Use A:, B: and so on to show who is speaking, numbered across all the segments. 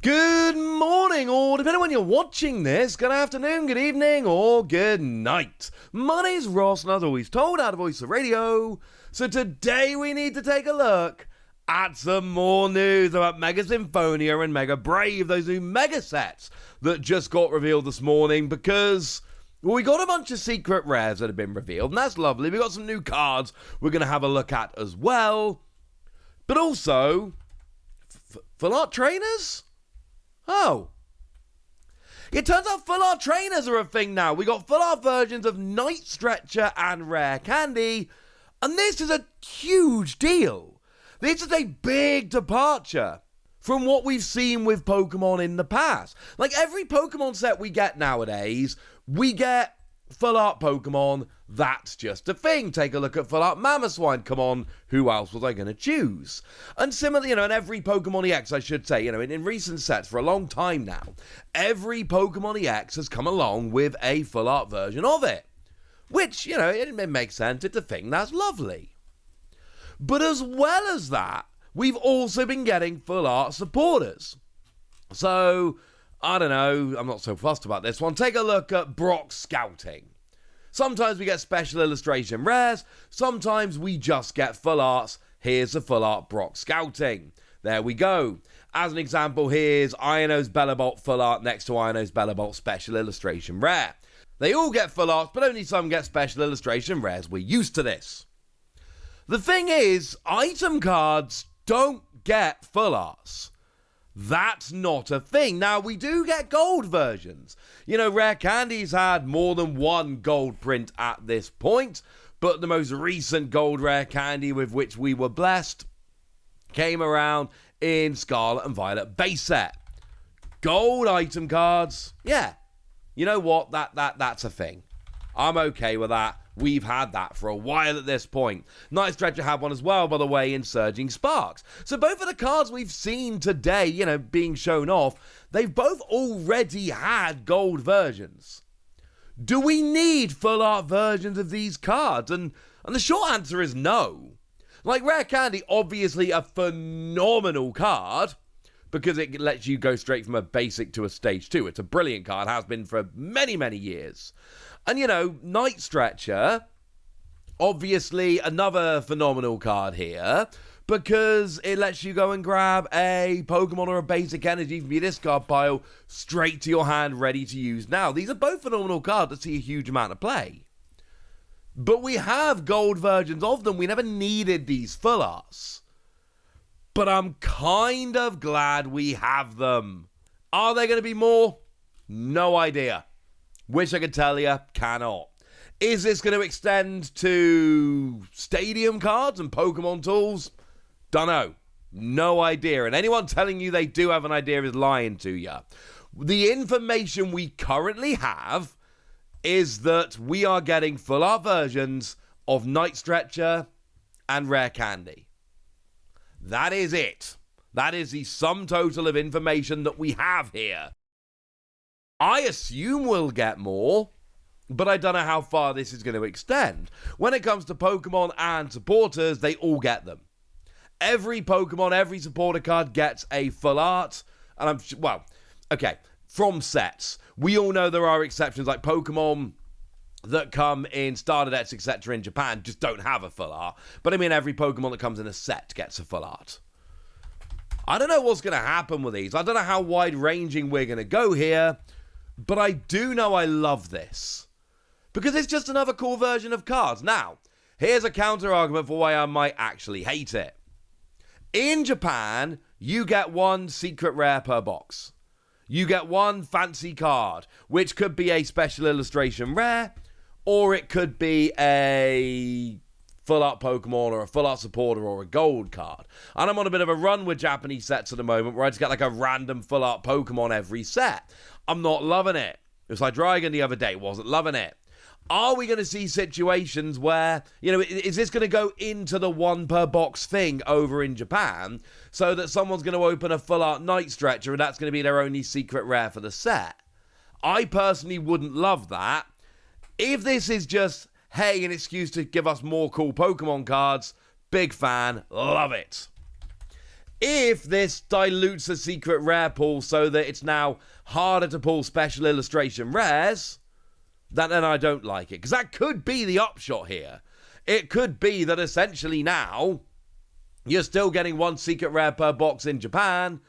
A: Good morning, or depending on when you're watching this, good afternoon, good evening, or good night. My name's Ross, and as always told, out of Voice of Radio. So today we need to take a look at some more news about Mega Symphonia and Mega Brave, those new Mega sets that just got revealed this morning, because we got a bunch of secret rares that have been revealed, and that's lovely. We got some new cards we're going to have a look at as well. But also, full art trainers? Oh. It turns out full art trainers are a thing now. We got full art versions of Night Stretcher and Rare Candy, and this is a huge deal. This is a big departure from what we've seen with Pokemon in the past. Like every Pokemon set we get nowadays, we get full art Pokemon. That's just a thing. Take a look at full art Mamoswine. Come on, who else was I going to choose? And similarly, in every Pokemon EX, I should say, in recent sets for a long time now, every Pokemon EX has come along with a full art version of it. Which, it makes sense. It's a thing. That's lovely. But as well as that, we've also been getting full art supporters. So, I don't know. I'm not so fussed about this one. Take a look at Brock Scouting. Sometimes we get special illustration rares. Sometimes we just get full arts. Here's the full art Brock Scouting. There we go. As an example, here's Iono's Bellabolt full art next to Iono's Bellabolt special illustration rare. They all get full arts, but only some get special illustration rares. We're used to this. The thing is, item cards don't get full arts. That's not a thing. Now, we do get gold versions. Rare Candy's had more than one gold print at this point, but the most recent gold Rare Candy with which we were blessed came around in Scarlet and Violet base set. Gold item cards, yeah. You know what? That's a thing. I'm okay with that. We've had that for a while at this point. Night Stretcher had one as well, by the way, in Surging Sparks. So both of the cards we've seen today, being shown off, they've both already had gold versions. Do we need full art versions of these cards? And the short answer is no. Like Rare Candy, obviously a phenomenal card, because it lets you go straight from a basic to a stage 2. It's a brilliant card, has been for many, many years. And, Night Stretcher, obviously another phenomenal card here, because it lets you go and grab a Pokemon or a basic energy from your discard pile straight to your hand, ready to use now. These are both phenomenal cards that see a huge amount of play. But we have gold versions of them. We never needed these full arts. But I'm kind of glad we have them. Are there going to be more? No idea. Wish I could tell you, cannot. Is this going to extend to stadium cards and Pokemon tools? Dunno. No idea. And anyone telling you they do have an idea is lying to you. The information we currently have is that we are getting full art versions of Night Stretcher and Rare Candy. That is it. That is the sum total of information that we have here. I assume we'll get more, but I don't know how far this is going to extend. When it comes to Pokemon and supporters, they all get them. Every Pokemon, every supporter card gets a full art, and from sets. We all know there are exceptions, like Pokemon that come in starter decks, etc. in Japan just don't have a full art. But every Pokemon that comes in a set gets a full art. I don't know what's going to happen with these. I don't know how wide-ranging we're going to go here. But I do know I love this, because it's just another cool version of cards. Now, here's a counter-argument for why I might actually hate it. In Japan, you get one secret rare per box. You get one fancy card, which could be a special illustration rare, or it could be a full art Pokemon or a full art supporter or a gold card. And I'm on a bit of a run with Japanese sets at the moment where I just get like a random full art Pokemon every set. I'm not loving it. It was like Dragon the other day, wasn't loving it. Are we going to see situations where, is this going to go into the one per box thing over in Japan so that someone's going to open a full art Night Stretcher and that's going to be their only secret rare for the set? I personally wouldn't love that. If this is just, hey, an excuse to give us more cool Pokemon cards, big fan, love it. If this dilutes the secret rare pool so that it's now harder to pull special illustration rares, then I don't like it. Because that could be the upshot here. It could be that essentially now you're still getting one secret rare per box in Japan,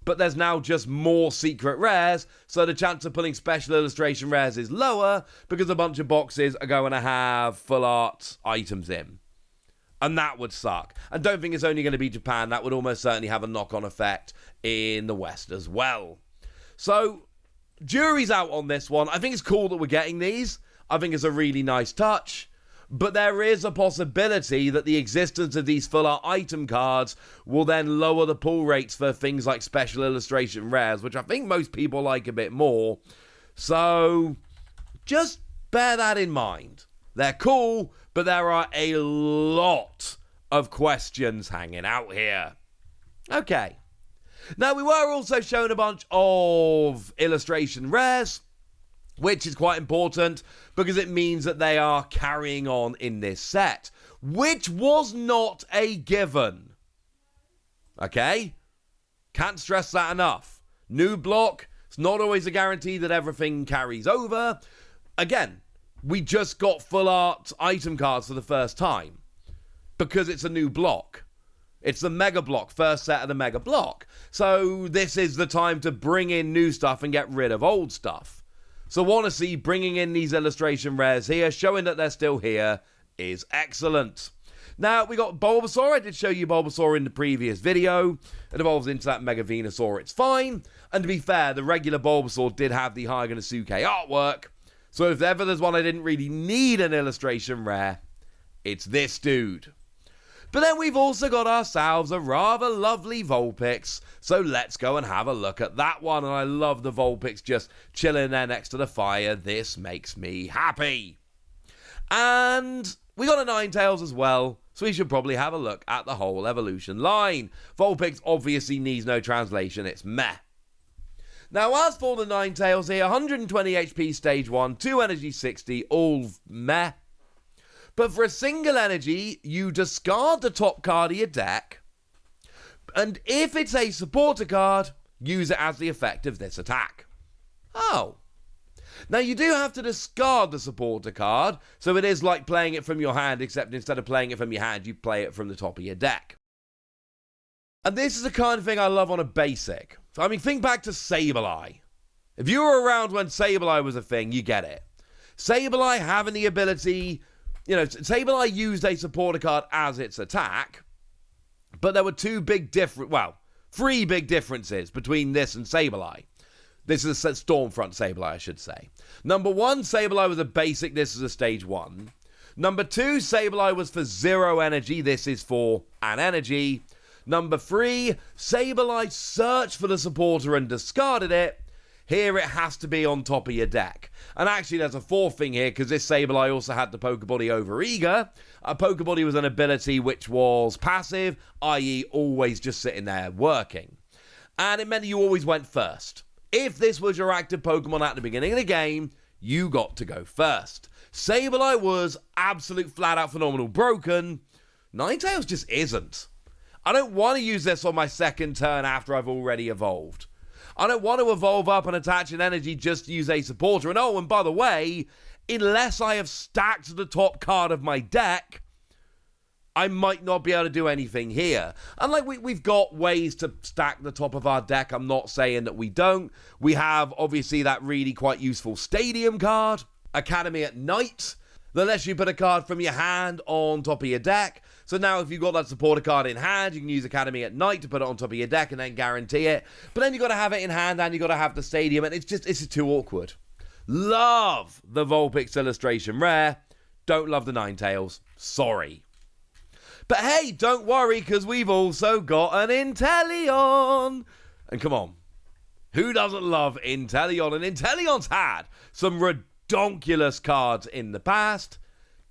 A: but there's now just more secret rares, so the chance of pulling special illustration rares is lower because a bunch of boxes are going to have full art items in. And that would suck. And don't think it's only going to be Japan. That would almost certainly have a knock-on effect in the West as well. So, jury's out on this one. I think it's cool that we're getting these. I think it's a really nice touch. But there is a possibility that the existence of these full art item cards will then lower the pull rates for things like special illustration rares, which I think most people like a bit more. So, just bear that in mind. They're cool, but there are a lot of questions hanging out here. Okay. Now, we were also shown a bunch of illustration rares, which is quite important because it means that they are carrying on in this set, which was not a given. Okay? Can't stress that enough. New block, it's not always a guarantee that everything carries over. Again, we just got full art item cards for the first time because it's a new block. It's the mega block, first set of the mega block. So this is the time to bring in new stuff and get rid of old stuff. So want to see bringing in these illustration rares here, showing that they're still here, is excellent. Now, we got Bulbasaur. I did show you Bulbasaur in the previous video. It evolves into that Mega Venusaur. It's fine. And to be fair, the regular Bulbasaur did have the Haganosuke artwork. So if ever there's one I didn't really need an illustration rare, it's this dude. But then we've also got ourselves a rather lovely Vulpix, so let's go and have a look at that one. And I love the Vulpix just chilling there next to the fire. This makes me happy. And we got a Ninetales as well, so we should probably have a look at the whole evolution line. Vulpix obviously needs no translation, it's meh. Now, as for the Ninetales here, 120 HP stage 1, 2 energy 60, all meh. But for a single energy, you discard the top card of your deck, and if it's a supporter card, use it as the effect of this attack. Oh. Now, you do have to discard the supporter card, so it is like playing it from your hand, except instead of playing it from your hand, you play it from the top of your deck. And this is the kind of thing I love on a basic. I mean, think back to Sableye. If you were around when Sableye was a thing, you get it. Sableye having the ability... Sableye used a supporter card as its attack, but there were three big differences between this and Sableye. This is a Stormfront Sableye, I should say. Number one, Sableye was a basic, this is a stage 1. Number 2, Sableye was for 0 energy, this is for an energy. Number 3, Sableye searched for the supporter and discarded it. Here it has to be on top of your deck. And actually there's a fourth thing here, because this Sableye also had the Pokebody Overeager. A Pokebody was an ability which was passive, i.e. always just sitting there working. And it meant that you always went first. If this was your active Pokemon at the beginning of the game, you got to go first. Sableye was absolute flat-out phenomenal broken. Ninetales just isn't. I don't want to use this on my second turn after I've already evolved. I don't want to evolve up and attach an energy just to use a supporter. And and by the way, unless I have stacked the top card of my deck, I might not be able to do anything here. And we've got ways to stack the top of our deck. I'm not saying that we don't. We have, obviously, that really quite useful Stadium card, Academy at Night, that lets you put a card from your hand on top of your deck. So now if you've got that supporter card in hand, you can use Academy at Night to put it on top of your deck and then guarantee it. But then you've got to have it in hand and you've got to have the Stadium, and it's just too awkward. Love the Vulpix illustration rare. Don't love the Ninetales. Sorry. But hey, don't worry, because we've also got an Inteleon. And come on, who doesn't love Inteleon? And Inteleon's had some redonkulous cards in the past.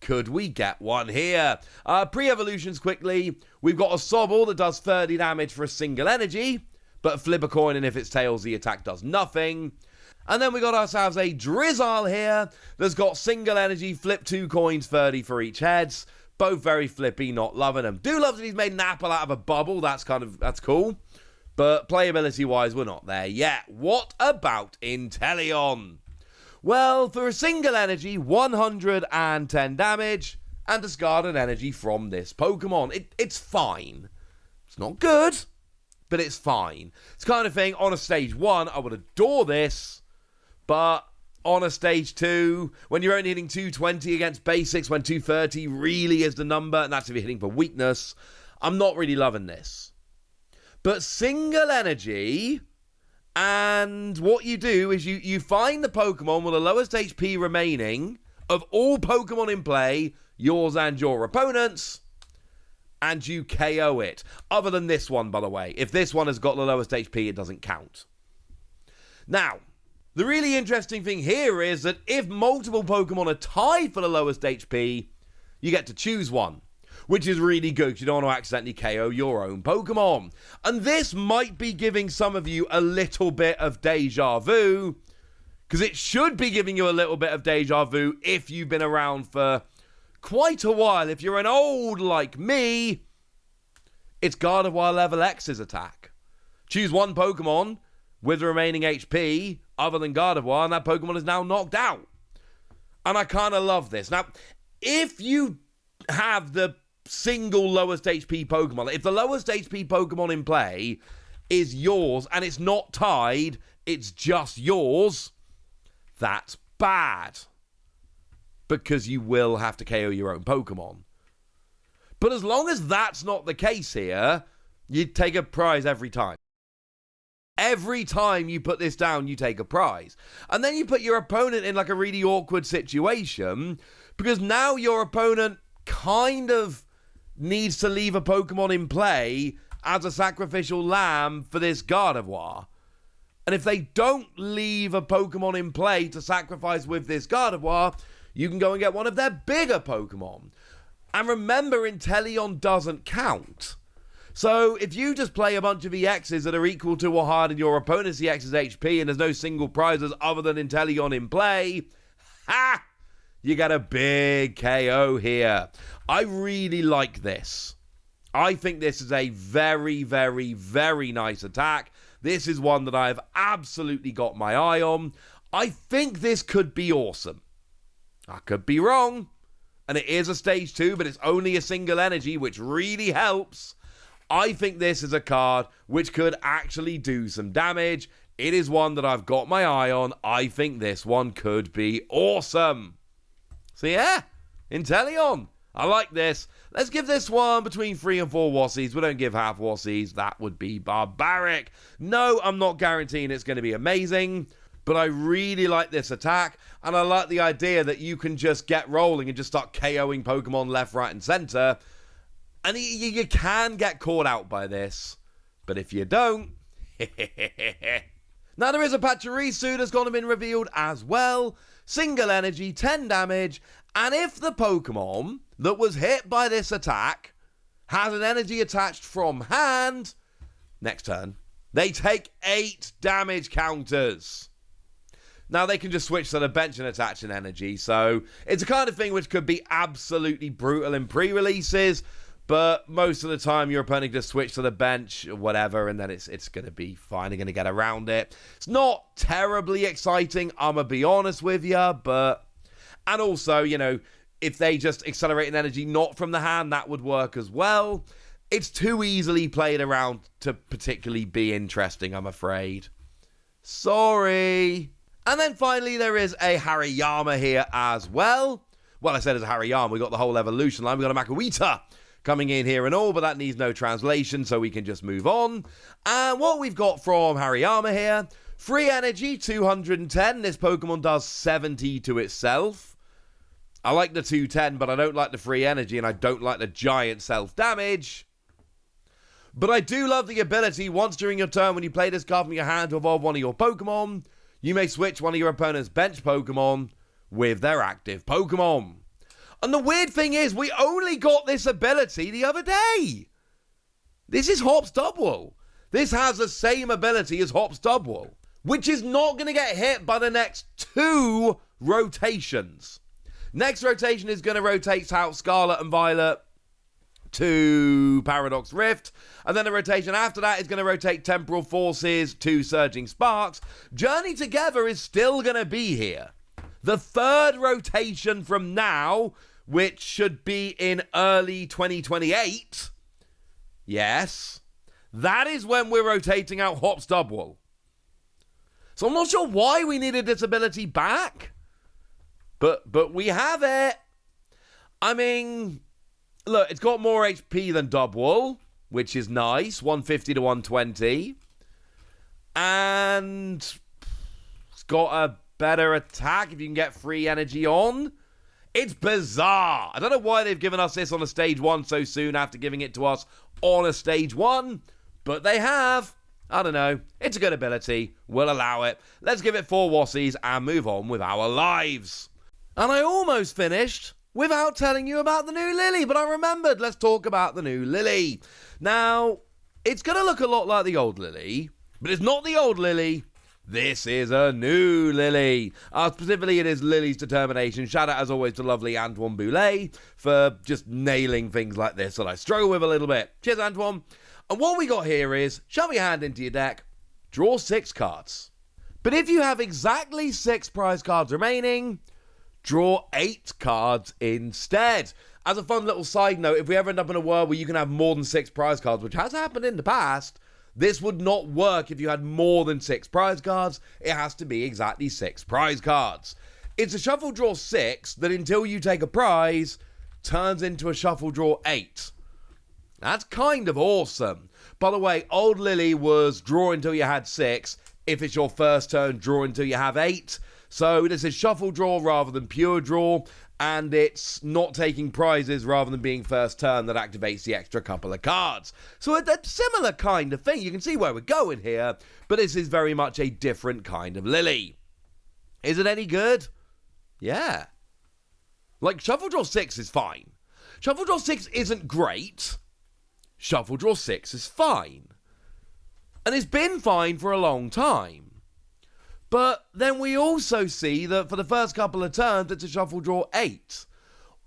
A: Could we get one here? Pre-evolutions quickly. We've got a Sobble that does 30 damage for a single energy, but flip a coin and if it's tails, the attack does nothing. And then we got ourselves a Drizzle here that's got single energy, flip 2 coins, 30 for each heads, Both very flippy, not loving them. Do love that he's made an apple out of a bubble. That's cool. But playability-wise, we're not there yet. What about Inteleon? Well, for a single energy, 110 damage, and discard an energy from this Pokemon. It's fine. It's not good, but it's fine. It's the kind of thing, on a stage 1, I would adore this, but on a stage 2, when you're only hitting 220 against basics, when 230 really is the number, and that's if you're hitting for weakness, I'm not really loving this. But single energy, and what you do is you find the Pokemon with the lowest HP remaining of all Pokemon in play, yours and your opponent's, and you KO it. Other than this one, by the way. If this one has got the lowest HP, it doesn't count. Now, the really interesting thing here is that if multiple Pokemon are tied for the lowest HP, you get to choose one, which is really good because you don't want to accidentally KO your own Pokemon. And this might be giving some of you a little bit of deja vu, because it should be giving you a little bit of deja vu if you've been around for quite a while. If you're an old like me, it's Gardevoir level X's attack. Choose one Pokemon with remaining HP other than Gardevoir, and that Pokemon is now knocked out. And I kind of love this. Now, if you have the single lowest HP Pokemon, if the lowest HP Pokemon in play is yours and it's not tied, it's just yours, that's bad, because you will have to KO your own Pokemon. But as long as that's not the case here, you take a prize every time. Every time you put this down, you take a prize. And then you put your opponent in like a really awkward situation, because now your opponent kind of needs to leave a Pokemon in play as a sacrificial lamb for this Gardevoir. And if they don't leave a Pokemon in play to sacrifice with this Gardevoir, you can go and get one of their bigger Pokemon. And remember, Inteleon doesn't count. So if you just play a bunch of EXs that are equal to or higher than your opponent's EX's HP, and there's no single prizes other than Inteleon in play, you get a big KO here. I really like this. I think this is a very, very, very nice attack. This is one that I've absolutely got my eye on. I think this could be awesome. I could be wrong. And it is a stage 2, but it's only a single energy, which really helps. I think this is a card which could actually do some damage. It is one that I've got my eye on. I think this one could be awesome. So yeah, Inteleon. I like this. Let's give this one between 3 and 4 Wassies. We don't give half Wassies. That would be barbaric. No, I'm not guaranteeing it's going to be amazing, but I really like this attack, and I like the idea that you can just get rolling and just start KOing Pokemon left, right, and center. And you can get caught out by this, but if you don't, now there is a Pachirisu that's gone and been revealed as well. Single energy, 10 damage, and if the Pokemon that was hit by this attack has an energy attached from hand, next turn, they take 8 damage counters. Now they can just switch to the bench and attach an energy, so it's a kind of thing which could be absolutely brutal in pre-releases, but most of the time your opponent can just switch to the bench or whatever, and then it's going to be fine. They're going to get around it. It's not terribly exciting, I'm going to be honest with you, but... And also, you know, if they just accelerate an energy not from the hand, that would work as well. It's too easily played around to particularly be interesting, I'm afraid. Sorry. And then finally, there is a Hariyama here as well. Well, I said it's a Hariyama. We got the whole evolution line. We got a Makuita coming in here and all, but that needs no translation, so we can just move on. And what we've got from Hariyama here, free energy, 210. This Pokemon does 70 to itself. I like the 210, but I don't like the free energy, and I don't like the giant self-damage. But I do love the ability, once during your turn, when you play this card from your hand to evolve one of your Pokemon, you may switch one of your opponent's bench Pokemon with their active Pokemon. And the weird thing is, we only got this ability the other day. This is Hops Dubwool. This has the same ability as Hops Dubwool, which is not going to get hit by the next 2 rotations. Next rotation is going to rotate out Scarlet and Violet to Paradox Rift, and then the rotation after that is going to rotate Temporal Forces to Surging Sparks. Journey Together is still going to be here. The third rotation from now, which should be in early 2028, yes, that is when we're rotating out Hop Stubwool. So I'm not sure why we needed this ability back, but we have it. I mean, look, it's got more HP than Dubwool, which is nice, 150 to 120. And it's got a better attack if you can get free energy on. It's bizarre. I don't know why they've given us this on a stage 1 so soon after giving it to us on a stage 1, but they have. I don't know. It's a good ability. We'll allow it. Let's give it 4 Wassies and move on with our lives. And I almost finished without telling you about the new Lillie, but I remembered. Let's talk about the new Lillie. Now, it's going to look a lot like the old Lillie, but it's not the old Lillie. This is a new Lillie. Specifically, it is Lillie's Determination. Shout out, as always, to lovely Antoine Boulet for just nailing things like this that I struggle with a little bit. Cheers, Antoine. And what we got here is, shove your hand into your deck, draw 6 cards. But if you have exactly 6 prize cards remaining, draw 8 cards instead. As a fun little side note, if we ever end up in a world where you can have more than 6 prize cards, which has happened in the past, this would not work if you had more than 6 prize cards. It has to be exactly 6 prize cards. It's a shuffle draw 6 that, until you take a prize, turns into a shuffle draw 8. That's kind of awesome. By the way, old Lillie was draw until you had 6. If it's your first turn, draw until you have 8. So this is shuffle draw rather than pure draw, and it's not taking prizes rather than being first turn that activates the extra couple of cards. So a similar kind of thing. You can see where we're going here, but this is very much a different kind of Lillie. Is it any good? Yeah. Like, shuffle draw 6 is fine. Shuffle draw 6 isn't great. Shuffle draw 6 is fine. And it's been fine for a long time. But then we also see that for the first couple of turns, it's a shuffle draw 8.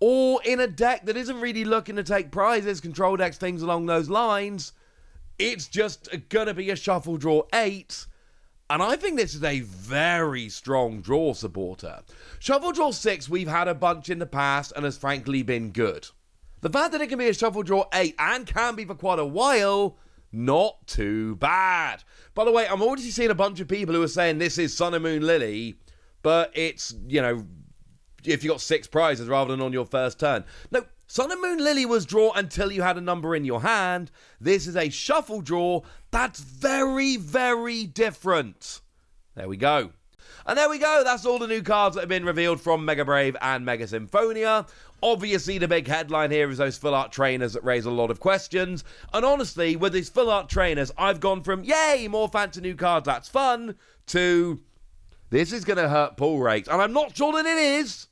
A: Or in a deck that isn't really looking to take prizes, control decks, things along those lines, it's just going to be a shuffle draw 8. And I think this is a very strong draw supporter. Shuffle draw 6, we've had a bunch in the past and has frankly been good. The fact that it can be a shuffle draw 8 and can be for quite a while, not too bad. By the way, I'm already seeing a bunch of people who are saying this is Sun and Moon Lillie, but it's, you know, if you got 6 prizes rather than on your first turn. No, Sun and Moon Lillie was draw until you had a number in your hand. This is a shuffle draw that's very, very different. There we go. And there we go, that's all the new cards that have been revealed from Mega Brave and Mega Symphonia. Obviously, the big headline here is those full art trainers that raise a lot of questions. And honestly, with these full art trainers, I've gone from, yay, more fancy new cards, that's fun, to, this is going to hurt pull rates. And I'm not sure that it is,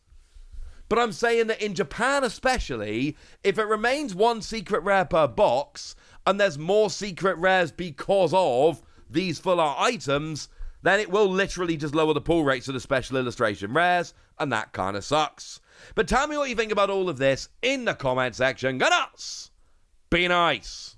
A: but I'm saying that in Japan especially, if it remains 1 secret rare per box, and there's more secret rares because of these full art items, then it will literally just lower the pull rates of the special illustration rares, and that kind of sucks. But tell me what you think about all of this in the comment section. Go nuts! Be nice!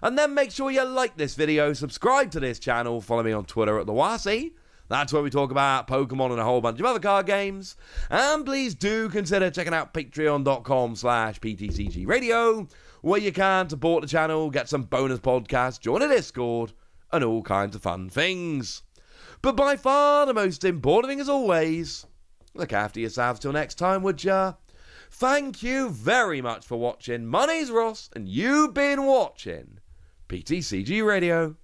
A: And then make sure you like this video, subscribe to this channel, follow me on Twitter at @TheWassy. That's where we talk about Pokemon and a whole bunch of other card games. And please do consider checking out patreon.com/PTCG Radio, where you can support the channel, get some bonus podcasts, join a Discord, and all kinds of fun things. But by far the most important thing, as always, look after yourselves till next time, would ya? Thank you very much for watching. My name's Ross, and you've been watching PTCG Radio.